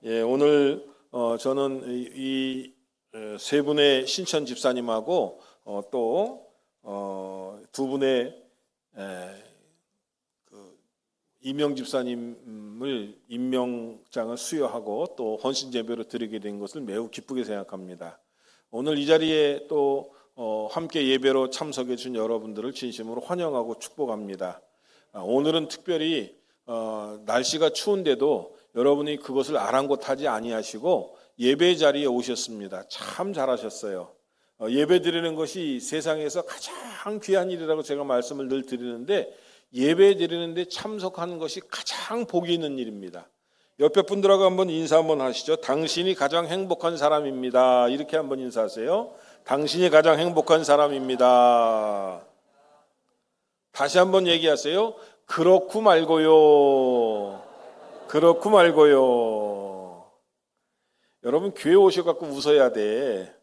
오늘 저는 이 세 분의 신천 집사님하고 또 두 분의 이명 집사님을 임명장을 수여하고 또 헌신 예배로 드리게 된 것을 매우 기쁘게 생각합니다. 오늘 이 자리에 또 함께 예배로 참석해 준 여러분들을 진심으로 환영하고 축복합니다. 오늘은 특별히 날씨가 추운데도 여러분이 그것을 아랑곳하지 아니하시고 예배 자리에 오셨습니다. 참 잘하셨어요. 예배 드리는 것이 세상에서 가장 귀한 일이라고 제가 말씀을 늘 드리는데, 예배 드리는데 참석하는 것이 가장 복이 있는 일입니다. 옆에 분들하고 한번 인사 한번 하시죠. 당신이 가장 행복한 사람입니다. 이렇게 한번 인사하세요. 당신이 가장 행복한 사람입니다. 다시 한번 얘기하세요. 그렇고 말고요. 그렇고 말고요. 여러분, 교회 오셔갖고 웃어야 돼.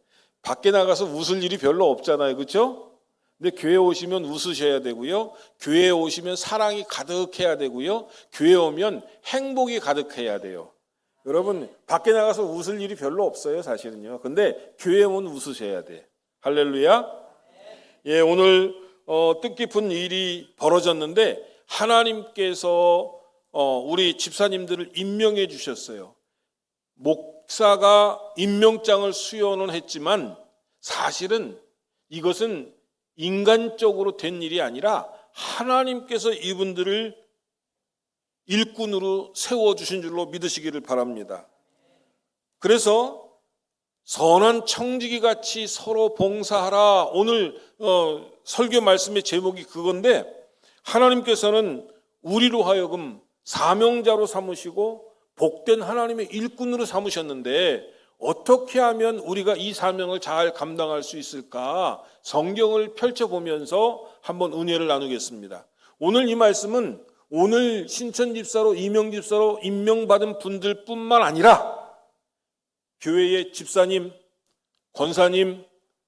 밖에 나가서 웃을 일이 별로 없잖아요. 그렇죠? 근데 교회 오시면 웃으셔야 되고요. 교회에 오시면 사랑이 가득해야 되고요. 교회에 오면 행복이 가득해야 돼요. 여러분, 밖에 나가서 웃을 일이 별로 없어요, 사실은요. 근데 교회에 오면 웃으셔야 돼. 할렐루야. 예, 오늘 뜻깊은 일이 벌어졌는데 하나님께서 우리 집사님들을 임명해 주셨어요. 목사가 임명장을 수여는 했지만 사실은 이것은 인간적으로 된 일이 아니라 하나님께서 이분들을 일꾼으로 세워주신 줄로 믿으시기를 바랍니다. 그래서 선한 청지기 같이 서로 봉사하라. 오늘 설교 말씀의 제목이 그건데, 하나님께서는 우리로 하여금 사명자로 삼으시고 복된 하나님의 일꾼으로 삼으셨는데 어떻게 하면 우리가 이 사명을 잘 감당할 수 있을까? 성경을 펼쳐보면서 한번 은혜를 나누겠습니다. 오늘 이 말씀은 오늘 신천집사로 이명집사로 임명받은 분들뿐만 아니라 교회의 집사님, 권사님,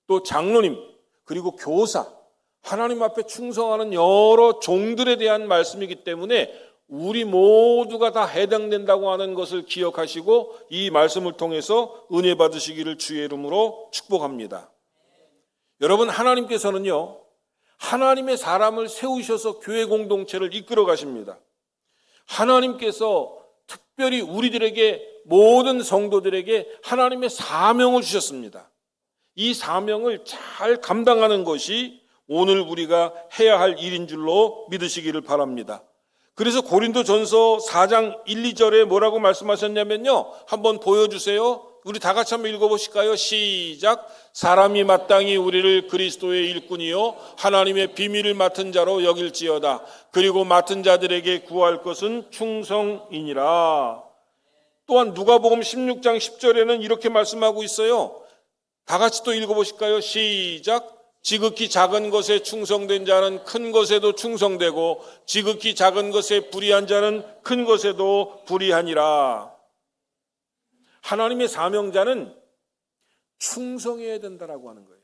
또 장로님, 그리고 교사, 하나님 앞에 충성하는 여러 종들에 대한 말씀이기 때문에 우리 모두가 다 해당된다고 하는 것을 기억하시고 이 말씀을 통해서 은혜 받으시기를 주의 이름으로 축복합니다. 여러분, 하나님께서는요, 하나님의 사람을 세우셔서 교회 공동체를 이끌어 가십니다. 하나님께서 특별히 우리들에게, 모든 성도들에게 하나님의 사명을 주셨습니다. 이 사명을 잘 감당하는 것이 오늘 우리가 해야 할 일인 줄로 믿으시기를 바랍니다. 그래서 고린도전서 4장 1, 2절에 뭐라고 말씀하셨냐면요, 한번 보여주세요. 우리 다 같이 한번 읽어보실까요? 시작. 사람이 마땅히 우리를 그리스도의 일꾼이요 하나님의 비밀을 맡은 자로 여길지어다. 그리고 맡은 자들에게 구할 것은 충성이니라. 또한 누가복음 16장 10절에는 이렇게 말씀하고 있어요. 다 같이 또 읽어보실까요? 시작. 지극히 작은 것에 충성된 자는 큰 것에도 충성되고 지극히 작은 것에 불의한 자는 큰 것에도 불의하니라. 하나님의 사명자는 충성해야 된다라고 하는 거예요.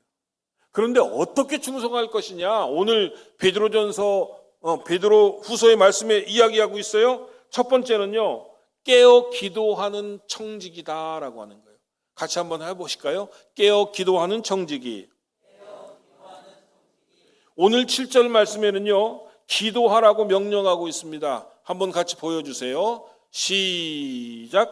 그런데 어떻게 충성할 것이냐? 오늘 베드로 후서의 말씀에 이야기하고 있어요. 첫 번째는요, 깨어 기도하는 청지기다라고 하는 거예요. 같이 한번 해보실까요? 깨어 기도하는 청지기. 오늘 7절 말씀에는요, 기도하라고 명령하고 있습니다. 한번 같이 보여주세요. 시작.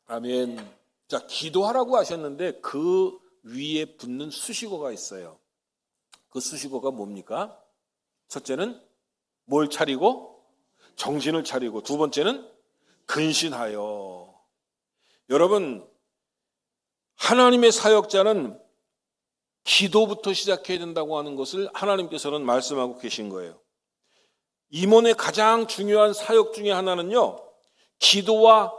아멘. 자, 기도하라고 하셨는데 그 위에 붙는 수식어가 있어요. 그 수식어가 뭡니까? 첫째는 뭘 차리고? 정신을 차리고. 두 번째는 근신하여. 여러분, 하나님의 사역자는 기도부터 시작해야 된다고 하는 것을 하나님께서는 말씀하고 계신 거예요. 임원의 가장 중요한 사역 중에 하나는요, 기도와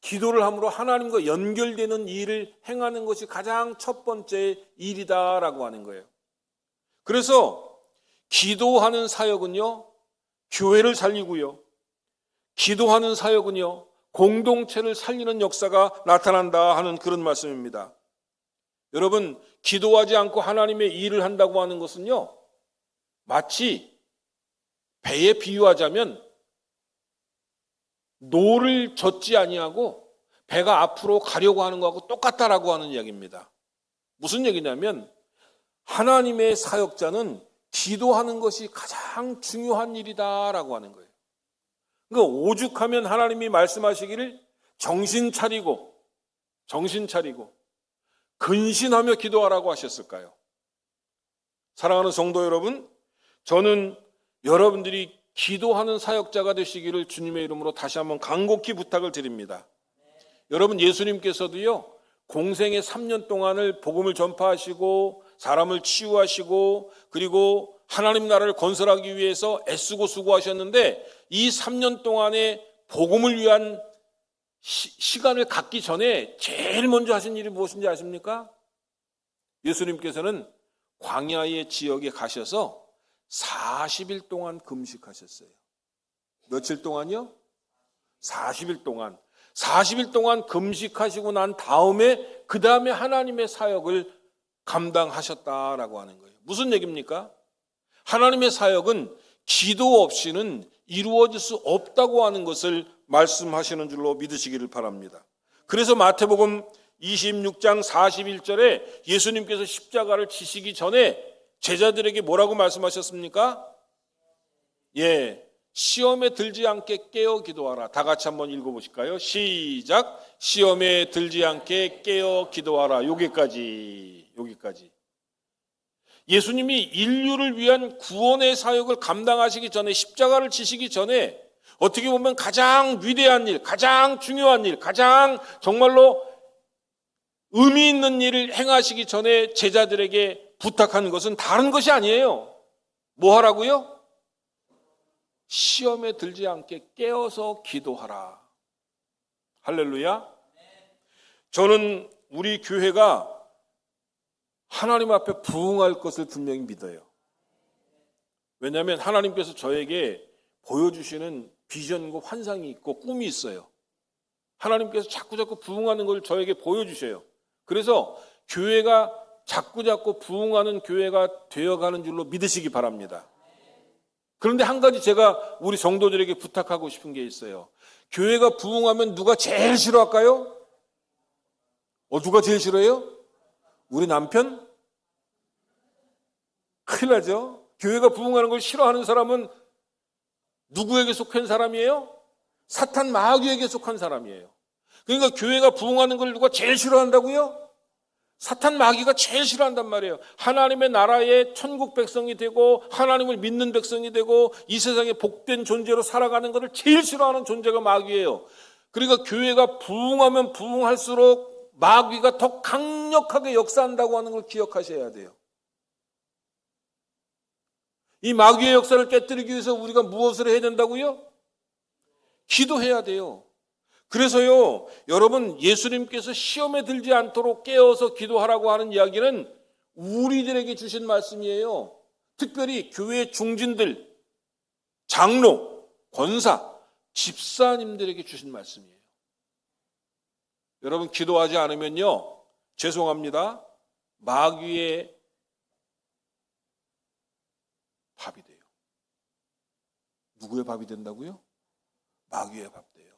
기도를 함으로 하나님과 연결되는 일을 행하는 것이 가장 첫 번째 일이다라고 하는 거예요. 그래서 기도하는 사역은요, 교회를 살리고요, 기도하는 사역은요, 공동체를 살리는 역사가 나타난다 하는 그런 말씀입니다. 여러분, 기도하지 않고 하나님의 일을 한다고 하는 것은요, 마치 배에 비유하자면 노를 젓지 아니하고 배가 앞으로 가려고 하는 것하고 똑같다라고 하는 이야기입니다. 무슨 얘기냐면 하나님의 사역자는 기도하는 것이 가장 중요한 일이다라고 하는 거예요. 그러니까 오죽하면 하나님이 말씀하시기를 정신 차리고 근신하며 기도하라고 하셨을까요? 사랑하는 성도 여러분, 저는 여러분들이 기도하는 사역자가 되시기를 주님의 이름으로 다시 한번 간곡히 부탁을 드립니다. 여러분, 예수님께서도요, 공생의 3년 동안을 복음을 전파하시고 사람을 치유하시고 그리고 하나님 나라를 건설하기 위해서 애쓰고 수고하셨는데, 이 3년 동안의 복음을 위한 시간을 갖기 전에 제일 먼저 하신 일이 무엇인지 아십니까? 예수님께서는 광야의 지역에 가셔서 40일 동안 금식하셨어요. 며칠 동안요? 40일 동안. 40일 동안 금식하시고 난 다음에 그 다음에 하나님의 사역을 감당하셨다라고 하는 거예요. 무슨 얘기입니까? 하나님의 사역은 기도 없이는 이루어질 수 없다고 하는 것을 말씀하시는 줄로 믿으시기를 바랍니다. 그래서 마태복음 26장 41절에 예수님께서 십자가를 지시기 전에 제자들에게 뭐라고 말씀하셨습니까? 시험에 들지 않게 깨어 기도하라. 다 같이 한번 읽어보실까요? 시작. 시험에 들지 않게 깨어 기도하라. 여기까지. 예수님이 인류를 위한 구원의 사역을 감당하시기 전에, 십자가를 지시기 전에 어떻게 보면 가장 위대한 일, 가장 중요한 일, 가장 정말로 의미 있는 일을 행하시기 전에 제자들에게 부탁하는 것은 다른 것이 아니에요. 뭐 하라고요? 시험에 들지 않게 깨어서 기도하라. 할렐루야. 저는 우리 교회가 하나님 앞에 부응할 것을 분명히 믿어요. 왜냐하면 하나님께서 저에게 보여주시는 비전과 환상이 있고 꿈이 있어요. 하나님께서 자꾸자꾸 부응하는 걸 저에게 보여주셔요. 그래서 교회가 자꾸자꾸 부응하는 교회가 되어가는 줄로 믿으시기 바랍니다. 그런데 한 가지 제가 우리 성도들에게 부탁하고 싶은 게 있어요. 교회가 부응하면 누가 제일 싫어할까요? 누가 제일 싫어해요? 우리 남편? 큰일 나죠? 교회가 부응하는 걸 싫어하는 사람은 누구에게 속한 사람이에요? 사탄 마귀에게 속한 사람이에요. 그러니까 교회가 부응하는 걸 누가 제일 싫어한다고요? 사탄 마귀가 제일 싫어한단 말이에요. 하나님의 나라의 천국 백성이 되고 하나님을 믿는 백성이 되고 이 세상에 복된 존재로 살아가는 것을 제일 싫어하는 존재가 마귀예요. 그러니까 교회가 부응하면 부응할수록 마귀가 더 강력하게 역사한다고 하는 걸 기억하셔야 돼요. 이 마귀의 역사를 깨뜨리기 위해서 우리가 무엇을 해야 된다고요? 기도해야 돼요. 그래서요, 여러분, 예수님께서 시험에 들지 않도록 깨어서 기도하라고 하는 이야기는 우리들에게 주신 말씀이에요. 특별히 교회 중진들, 장로, 권사, 집사님들에게 주신 말씀이에요. 여러분, 기도하지 않으면요, 죄송합니다, 마귀의 밥이 돼요. 누구의 밥이 된다고요? 마귀의 밥 돼요.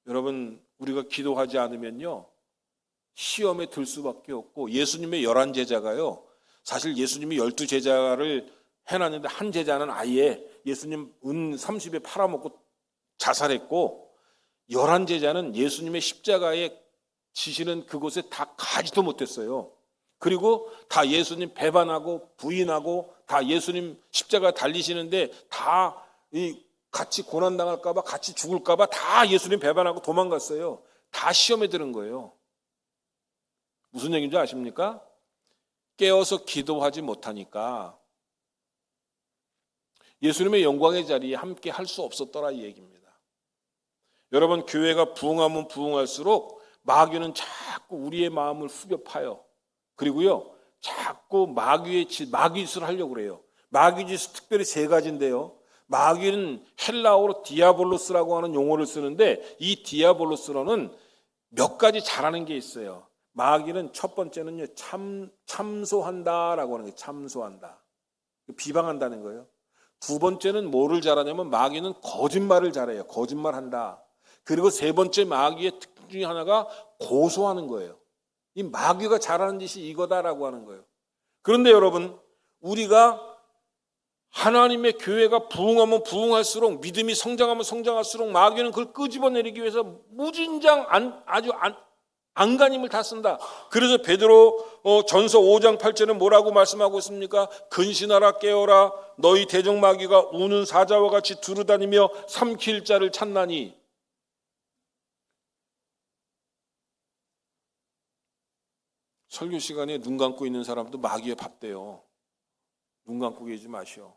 여러분, 우리가 기도하지 않으면요, 시험에 들 수밖에 없고, 예수님의 11제자가요, 사실 예수님이 12제자를 해놨는데 한 제자는 아예 예수님 은 30에 팔아먹고 자살했고, 11제자는 예수님의 십자가에 지시는 그곳에 다 가지도 못했어요. 그리고 다 예수님 배반하고 부인하고 다 예수님 십자가 달리시는데 다 같이 고난당할까봐, 같이 죽을까봐 다 예수님 배반하고 도망갔어요. 다 시험에 들은 거예요. 무슨 얘기인지 아십니까? 깨어서 기도하지 못하니까 예수님의 영광의 자리에 함께 할 수 없었더라, 이 얘기입니다. 여러분, 교회가 부응하면 부응할수록 마귀는 자꾸 우리의 마음을 후벼 파요. 그리고요, 자꾸 마귀 짓을 하려고 그래요. 마귀 짓은 특별히 3가지인데요. 마귀는 헬라어로 디아볼로스라고 하는 용어를 쓰는데, 이 디아볼로스로는 몇 가지 잘하는 게 있어요. 마귀는 첫 번째는요, 참소한다라고 하는 거예요. 참소한다. 비방한다는 거예요. 두 번째는 뭐를 잘하냐면 마귀는 거짓말을 잘해요. 거짓말한다. 그리고 세 번째 마귀의 특징 중에 하나가 고소하는 거예요. 이 마귀가 잘하는 짓이 이거다라고 하는 거예요. 그런데 여러분, 우리가 하나님의 교회가 부흥하면 부흥할수록, 믿음이 성장하면 성장할수록 마귀는 그걸 끄집어내리기 위해서 무진장 안간힘을 다 쓴다. 그래서 베드로 전서 5장 8절은 뭐라고 말씀하고 있습니까? 근신하라 깨어라 너희 대적 마귀가 우는 사자와 같이 두루다니며 삼킬 자를 찾나니. 설교 시간에 눈 감고 있는 사람도 마귀에 밥대요. 눈 감고 계지 마시오.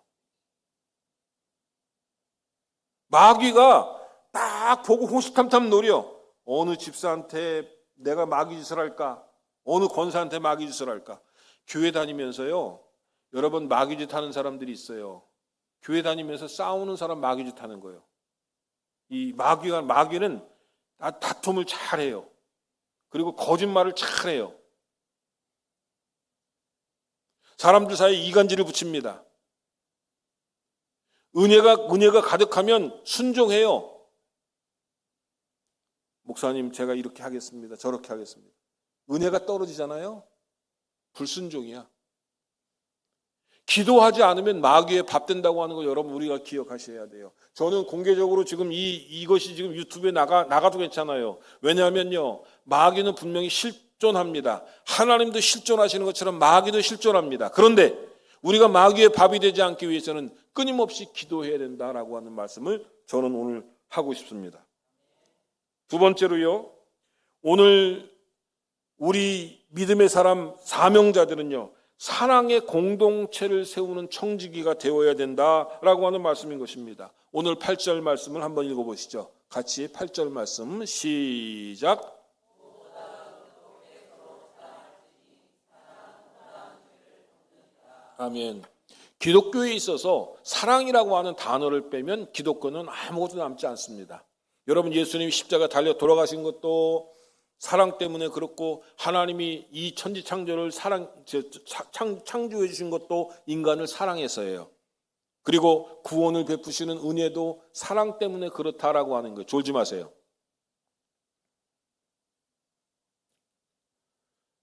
마귀가 딱 보고 호시탐탐 노려. 어느 집사한테 내가 마귀 짓을 할까? 어느 권사한테 마귀 짓을 할까? 교회 다니면서요, 여러분 마귀 짓 하는 사람들이 있어요. 교회 다니면서 싸우는 사람 마귀 짓 하는 거예요. 이 마귀는 다툼을 잘해요. 그리고 거짓말을 잘해요. 사람들 사이에 이간질을 붙입니다. 은혜가 가득하면 순종해요. 목사님, 제가 이렇게 하겠습니다. 저렇게 하겠습니다. 은혜가 떨어지잖아요. 불순종이야. 기도하지 않으면 마귀에 밥 된다고 하는 거 여러분 우리가 기억하셔야 돼요. 저는 공개적으로 지금 이것이 지금 유튜브에 나가도 괜찮아요. 왜냐하면요, 마귀는 분명히 실존합니다. 하나님도 실존하시는 것처럼 마귀도 실존합니다. 그런데 우리가 마귀의 밥이 되지 않기 위해서는 끊임없이 기도해야 된다라고 하는 말씀을 저는 오늘 하고 싶습니다. 두 번째로요, 오늘 우리 믿음의 사람 사명자들은요, 사랑의 공동체를 세우는 청지기가 되어야 된다라고 하는 말씀인 것입니다. 오늘 8절 말씀을 한번 읽어보시죠. 같이 8절 말씀 시작. 아멘. 기독교에 있어서 사랑이라고 하는 단어를 빼면 기독교는 아무것도 남지 않습니다. 여러분, 예수님이 십자가 달려 돌아가신 것도 사랑 때문에 그렇고, 하나님이 이 천지창조를 창조해 주신 것도 인간을 사랑해서예요. 그리고 구원을 베푸시는 은혜도 사랑 때문에 그렇다라고 하는 거예요. 졸지 마세요.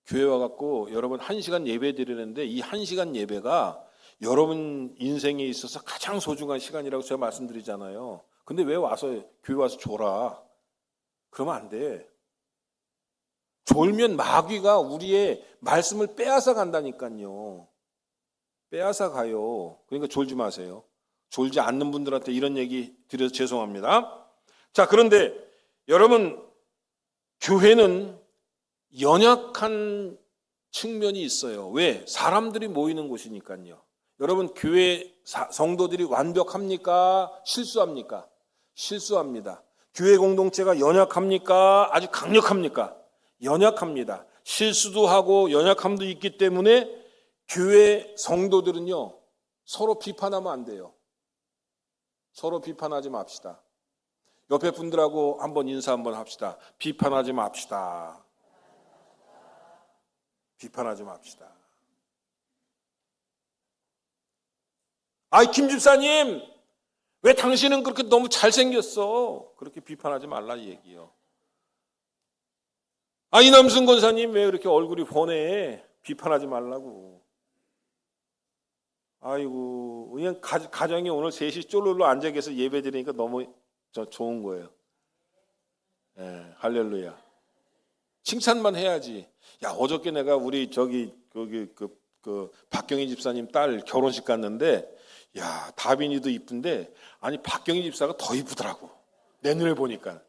교회 와갖고 여러분 1시간 예배 드리는데 이 1시간 예배가 여러분 인생에 있어서 가장 소중한 시간이라고 제가 말씀드리잖아요. 근데 왜 교회 와서 졸아? 그러면 안 돼. 졸면 마귀가 우리의 말씀을 빼앗아 간다니까요. 빼앗아 가요. 그러니까 졸지 마세요. 졸지 않는 분들한테 이런 얘기 드려서 죄송합니다. 자, 그런데 여러분, 교회는 연약한 측면이 있어요. 왜? 사람들이 모이는 곳이니까요. 여러분, 교회 성도들이 완벽합니까? 실수합니까? 실수합니다. 교회 공동체가 연약합니까? 아주 강력합니까? 연약합니다. 실수도 하고 연약함도 있기 때문에 교회 성도들은요, 서로 비판하면 안 돼요. 서로 비판하지 맙시다. 옆에 분들하고 한번 인사 한번 합시다. 비판하지 맙시다. 비판하지 맙시다. 아이, 김 집사님, 왜 당신은 그렇게 너무 잘생겼어? 그렇게 비판하지 말라 이 얘기요. 아, 이남순 권사님, 왜 그렇게 얼굴이 훤해? 비판하지 말라고. 아이고, 그냥 가정이 오늘 셋이 쫄르르 앉아 계서 예배 드리니까 너무 좋은 거예요. 예, 할렐루야. 칭찬만 해야지. 야, 어저께 내가 우리 박경희 집사님 딸 결혼식 갔는데, 야, 다빈이도 이쁜데, 아니, 박경희 집사가 더 이쁘더라고. 내 눈에 보니까.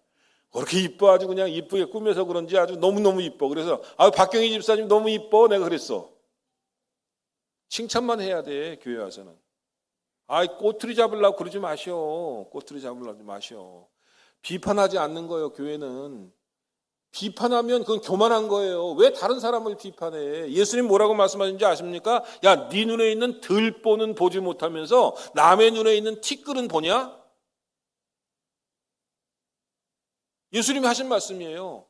그렇게 이뻐, 아주 그냥 이쁘게 꾸며서 그런지 아주 너무너무 이뻐. 그래서, 박경희 집사님 너무 이뻐. 내가 그랬어. 칭찬만 해야 돼, 교회 와서는. 꼬투리 잡으려고 그러지 마시오. 꼬투리 잡으려고 하지 마시오. 비판하지 않는 거예요, 교회는. 비판하면 그건 교만한 거예요. 왜 다른 사람을 비판해? 예수님 뭐라고 말씀하신지 아십니까? 야, 네 눈에 있는 들보는 보지 못하면서 남의 눈에 있는 티끌은 보냐? 예수님이 하신 말씀이에요.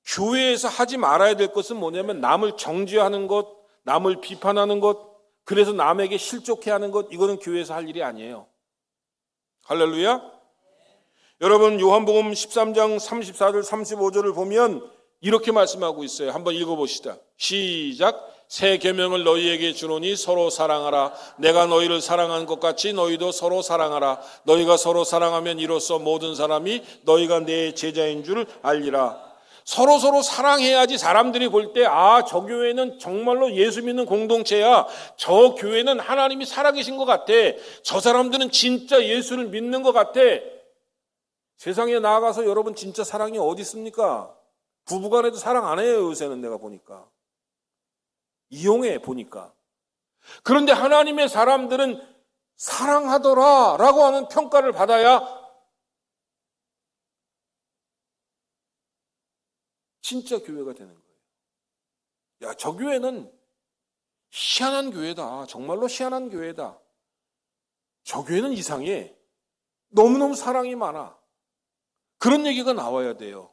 교회에서 하지 말아야 될 것은 뭐냐면 남을 정죄하는 것, 남을 비판하는 것, 그래서 남에게 실족해 하는 것, 이거는 교회에서 할 일이 아니에요. 할렐루야. 여러분 요한복음 13장 34절 35절을 보면 이렇게 말씀하고 있어요. 한번 읽어봅시다. 시작. 새 계명을 너희에게 주노니 서로 사랑하라. 내가 너희를 사랑한 것 같이 너희도 서로 사랑하라. 너희가 서로 사랑하면 이로써 모든 사람이 너희가 내 제자인 줄 알리라. 서로 사랑해야지 사람들이 볼 때 저 교회는 정말로 예수 믿는 공동체야. 저 교회는 하나님이 살아계신 것 같아. 저 사람들은 진짜 예수를 믿는 것 같아. 세상에 나아가서 여러분 진짜 사랑이 어디 있습니까? 부부간에도 사랑 안 해요. 요새는 내가 보니까. 이용해 보니까. 그런데 하나님의 사람들은 사랑하더라 라고 하는 평가를 받아야 진짜 교회가 되는 거예요. 야, 저 교회는 희한한 교회다. 정말로 희한한 교회다. 저 교회는 이상해. 너무너무 사랑이 많아. 그런 얘기가 나와야 돼요.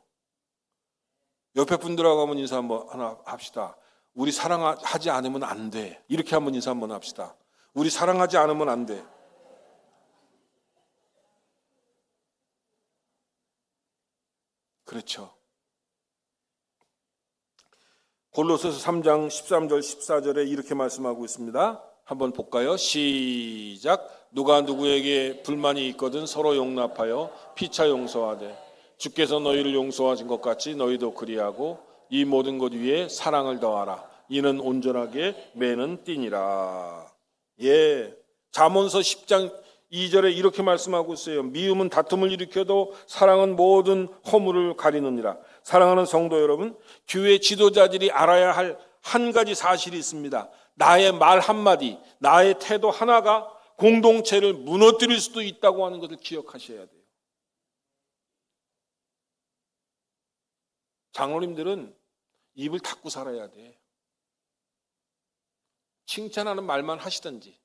옆에 분들하고 한번 인사 한번 하나 합시다. 우리 사랑하지 않으면 안 돼. 이렇게 한번 인사 한번 합시다. 우리 사랑하지 않으면 안 돼. 그렇죠. 골로새서 3장 13절 14절에 이렇게 말씀하고 있습니다. 한번 볼까요? 시작. 누가 누구에게 불만이 있거든 서로 용납하여 피차 용서하되 주께서 너희를 용서하신 것 같이 너희도 그리하고 이 모든 것 위에 사랑을 더하라. 이는 온전하게 매는 띠니라. 예. 잠언서 10장 2절에 이렇게 말씀하고 있어요. 미움은 다툼을 일으켜도 사랑은 모든 허물을 가리느니라. 사랑하는 성도 여러분, 교회 지도자들이 알아야 할 한 가지 사실이 있습니다. 나의 말 한마디, 나의 태도 하나가 공동체를 무너뜨릴 수도 있다고 하는 것을 기억하셔야 돼요. 장로님들은 입을 닫고 살아야 돼. 칭찬하는 말만 하시든지.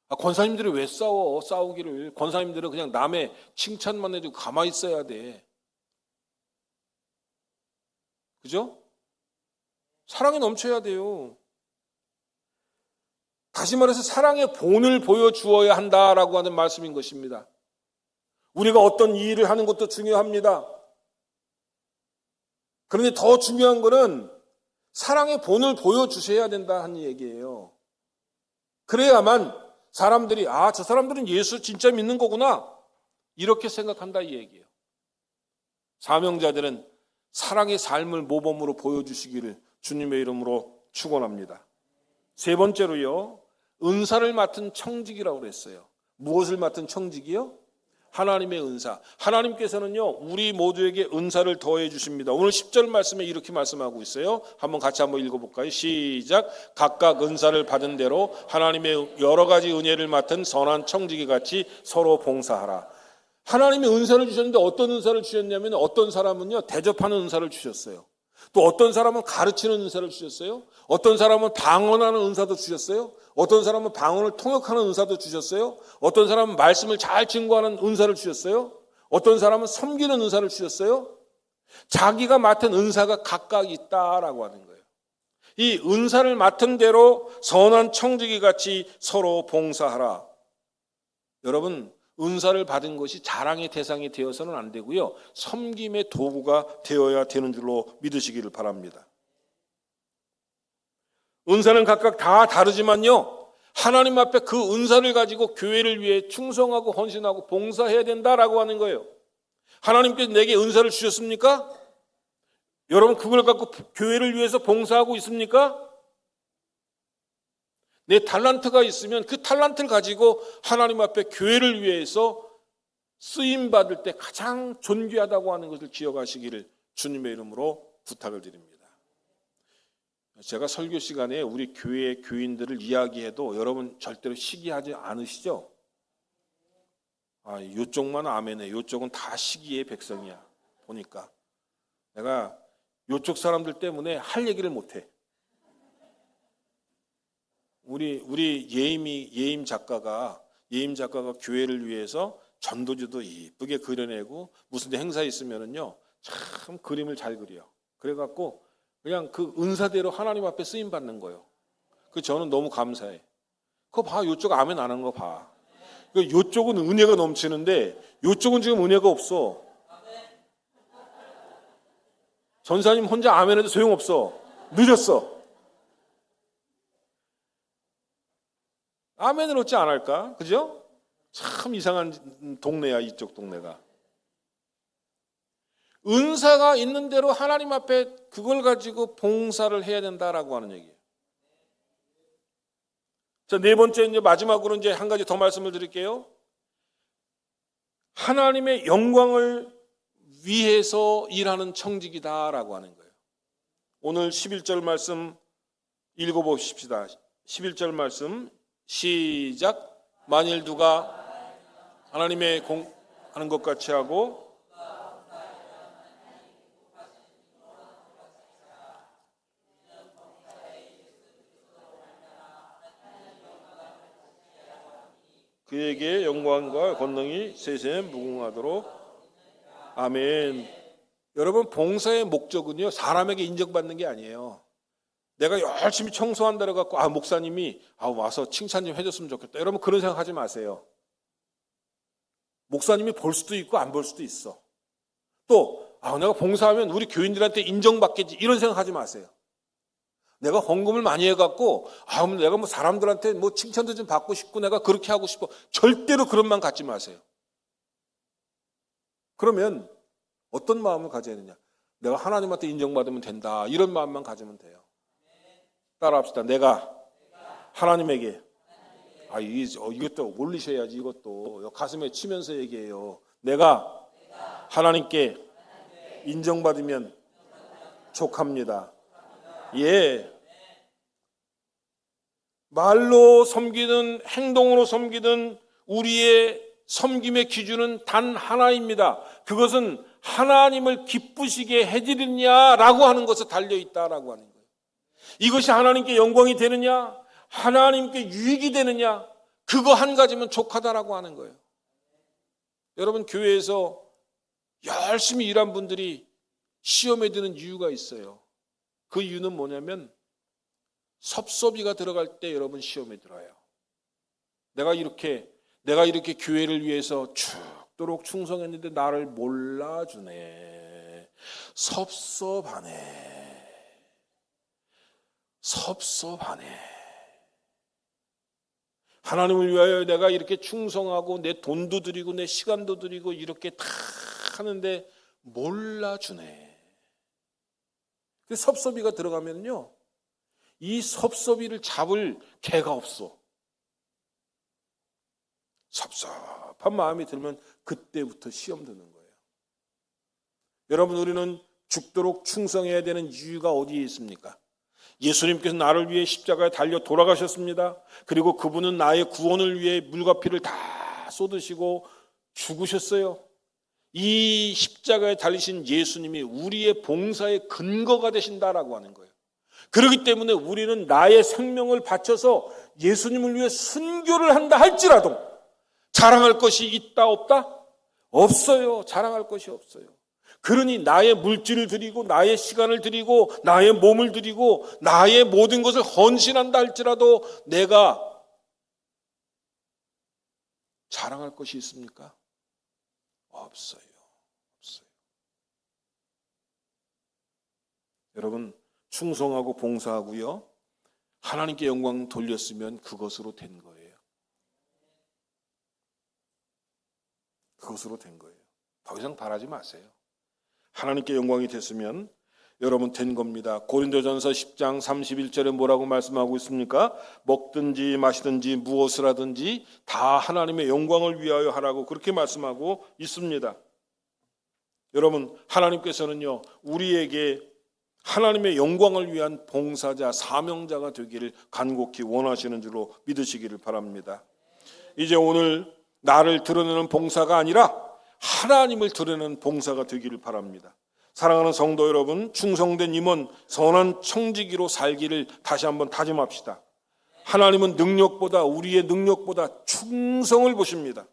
권사님들이 왜 싸우기를. 권사님들은 그냥 남의 칭찬만 해도 가만히 있어야 돼. 그죠? 사랑이 넘쳐야 돼요. 다시 말해서 사랑의 본을 보여주어야 한다라고 하는 말씀인 것입니다. 우리가 어떤 일을 하는 것도 중요합니다. 그런데 더 중요한 것은 사랑의 본을 보여주셔야 된다 하는 얘기예요. 그래야만 사람들이 저 사람들은 예수 진짜 믿는 거구나 이렇게 생각한다 이 얘기예요. 사명자들은 사랑의 삶을 모범으로 보여주시기를 주님의 이름으로 축원합니다. 세 번째로요. 은사를 맡은 청직이라고 그랬어요. 무엇을 맡은 청직이요? 하나님의 은사. 하나님께서는요, 우리 모두에게 은사를 더해 주십니다. 오늘 10절 말씀에 이렇게 말씀하고 있어요. 한번 같이 한번 읽어볼까요? 시작. 각각 은사를 받은 대로 하나님의 여러 가지 은혜를 맡은 선한 청지기 같이 서로 봉사하라. 하나님이 은사를 주셨는데 어떤 은사를 주셨냐면 어떤 사람은요, 대접하는 은사를 주셨어요. 또 어떤 사람은 가르치는 은사를 주셨어요. 어떤 사람은 방언하는 은사도 주셨어요. 어떤 사람은 방언을 통역하는 은사도 주셨어요. 어떤 사람은 말씀을 잘 증거하는 은사를 주셨어요. 어떤 사람은 섬기는 은사를 주셨어요. 자기가 맡은 은사가 각각 있다라고 하는 거예요. 이 은사를 맡은 대로 선한 청지기 같이 서로 봉사하라. 여러분, 은사를 받은 것이 자랑의 대상이 되어서는 안 되고요. 섬김의 도구가 되어야 되는 줄로 믿으시기를 바랍니다. 은사는 각각 다 다르지만요. 하나님 앞에 그 은사를 가지고 교회를 위해 충성하고 헌신하고 봉사해야 된다라고 하는 거예요. 하나님께서 내게 은사를 주셨습니까? 여러분 그걸 갖고 교회를 위해서 봉사하고 있습니까? 내 탈란트가 있으면 그 탈란트를 가지고 하나님 앞에 교회를 위해서 쓰임받을 때 가장 존귀하다고 하는 것을 기억하시기를 주님의 이름으로 부탁을 드립니다. 제가 설교 시간에 우리 교회의 교인들을 이야기해도 여러분 절대로 시기하지 않으시죠? 요쪽만 아멘해. 요쪽은 다 시기의 백성이야. 보니까 내가 요쪽 사람들 때문에 할 얘기를 못해. 우리 예임 작가가 교회를 위해서 전도지도 이쁘게 그려내고 무슨 행사 있으면은요 참 참 그림을 잘 그려. 그래갖고 그냥 그 은사대로 하나님 앞에 쓰임 받는 거예요. 그 저는 너무 감사해. 그거 봐, 요쪽 아멘 안 하는 거 봐. 요쪽은 은혜가 넘치는데 요쪽은 지금 은혜가 없어. 전사님 혼자 아멘해도 소용없어. 늦었어. 아멘을 어찌 안 할까? 그죠? 참 이상한 동네야, 이쪽 동네가. 은사가 있는 대로 하나님 앞에 그걸 가지고 봉사를 해야 된다라고 하는 얘기예요. 자, 네 번째, 이제 마지막으로 이제 한 가지 더 말씀을 드릴게요. 하나님의 영광을 위해서 일하는 청직이다라고 하는 거예요. 오늘 11절 말씀 읽어보십시다. 11절 말씀 시작. 만일 누가 하나님의 하는 것 같이 하고 그에게 영광과 권능이 세세에 무궁하도록. 아멘. 여러분, 봉사의 목적은요, 사람에게 인정받는 게 아니에요. 내가 열심히 청소한다고 갖고 목사님이 와서 칭찬 좀 해줬으면 좋겠다. 여러분, 그런 생각하지 마세요. 목사님이 볼 수도 있고 안 볼 수도 있어. 또 내가 봉사하면 우리 교인들한테 인정받겠지, 이런 생각하지 마세요. 내가 헌금을 많이 해갖고 내가 뭐 사람들한테 뭐 칭찬도 좀 받고 싶고 내가 그렇게 하고 싶어. 절대로 그런 마음 갖지 마세요. 그러면 어떤 마음을 가져야 되냐? 내가 하나님한테 인정받으면 된다, 이런 마음만 가지면 돼요. 따라합시다. 내가 하나님에게 이것도 올리셔야지. 이것도 가슴에 치면서 얘기해요. 내가 하나님께 인정받으면 족합니다. 예. 말로 섬기든 행동으로 섬기든 우리의 섬김의 기준은 단 하나입니다. 그것은 하나님을 기쁘시게 해드리느냐라고 하는 것에 달려있다라고 하는 거예요. 이것이 하나님께 영광이 되느냐, 하나님께 유익이 되느냐, 그거 한 가지면 족하다라고 하는 거예요. 여러분, 교회에서 열심히 일한 분들이 시험에 드는 이유가 있어요. 그 이유는 뭐냐면 섭섭이가 들어갈 때 여러분 시험에 들어요. 내가 이렇게 교회를 위해서 죽도록 충성했는데 나를 몰라주네. 섭섭하네. 하나님을 위하여 내가 이렇게 충성하고 내 돈도 드리고 내 시간도 드리고 이렇게 다 하는데 몰라주네. 섭섭이가 들어가면요, 이 섭섭이를 잡을 개가 없어. 섭섭한 마음이 들면 그때부터 시험 드는 거예요. 여러분, 우리는 죽도록 충성해야 되는 이유가 어디에 있습니까? 예수님께서 나를 위해 십자가에 달려 돌아가셨습니다. 그리고 그분은 나의 구원을 위해 물과 피를 다 쏟으시고 죽으셨어요. 이 십자가에 달리신 예수님이 우리의 봉사의 근거가 되신다라고 하는 거예요. 그렇기 때문에 우리는 나의 생명을 바쳐서 예수님을 위해 순교를 한다 할지라도 자랑할 것이 있다 없다? 없어요. 자랑할 것이 없어요. 그러니 나의 물질을 드리고 나의 시간을 드리고 나의 몸을 드리고 나의 모든 것을 헌신한다 할지라도 내가 자랑할 것이 있습니까? 없어요. 여러분, 충성하고 봉사하고요, 하나님께 영광 돌렸으면 그것으로 된 거예요. 그것으로 된 거예요. 더 이상 바라지 마세요. 하나님께 영광이 됐으면 여러분 된 겁니다. 고린도전서 10장 31절에 뭐라고 말씀하고 있습니까? 먹든지 마시든지 무엇을 하든지 다 하나님의 영광을 위하여 하라고 그렇게 말씀하고 있습니다. 여러분, 하나님께서는요, 우리에게 하나님의 영광을 위한 봉사자, 사명자가 되기를 간곡히 원하시는 줄로 믿으시기를 바랍니다. 이제 오늘 나를 드러내는 봉사가 아니라 하나님을 드러내는 봉사가 되기를 바랍니다. 사랑하는 성도 여러분, 충성된 임원, 선한 청지기로 살기를 다시 한번 다짐합시다. 하나님은 능력보다, 우리의 능력보다 충성을 보십니다.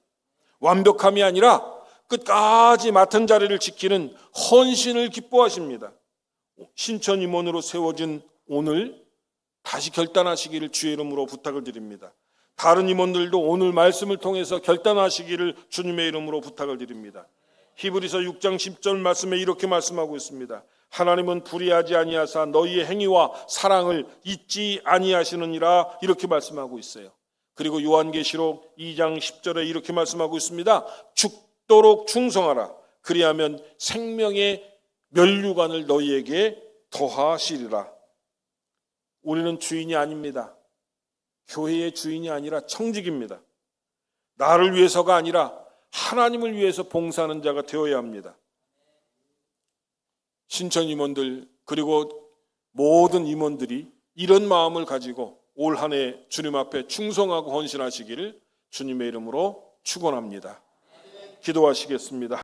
완벽함이 아니라 끝까지 맡은 자리를 지키는 헌신을 기뻐하십니다. 신천 임원으로 세워진 오늘 다시 결단하시기를 주의 이름으로 부탁을 드립니다. 다른 임원들도 오늘 말씀을 통해서 결단하시기를 주님의 이름으로 부탁을 드립니다. 히브리서 6장 10절 말씀에 이렇게 말씀하고 있습니다. 하나님은 불의하지 아니하사 너희의 행위와 사랑을 잊지 아니하시느니라, 이렇게 말씀하고 있어요. 그리고 요한계시록 2장 10절에 이렇게 말씀하고 있습니다. 죽도록 충성하라. 그리하면 생명의 면류관을 너희에게 더하시리라. 우리는 주인이 아닙니다. 교회의 주인이 아니라 청직입니다. 나를 위해서가 아니라 하나님을 위해서 봉사하는 자가 되어야 합니다. 신천 임원들 그리고 모든 임원들이 이런 마음을 가지고 올 한 해 주님 앞에 충성하고 헌신하시기를 주님의 이름으로 축원합니다. 기도하시겠습니다.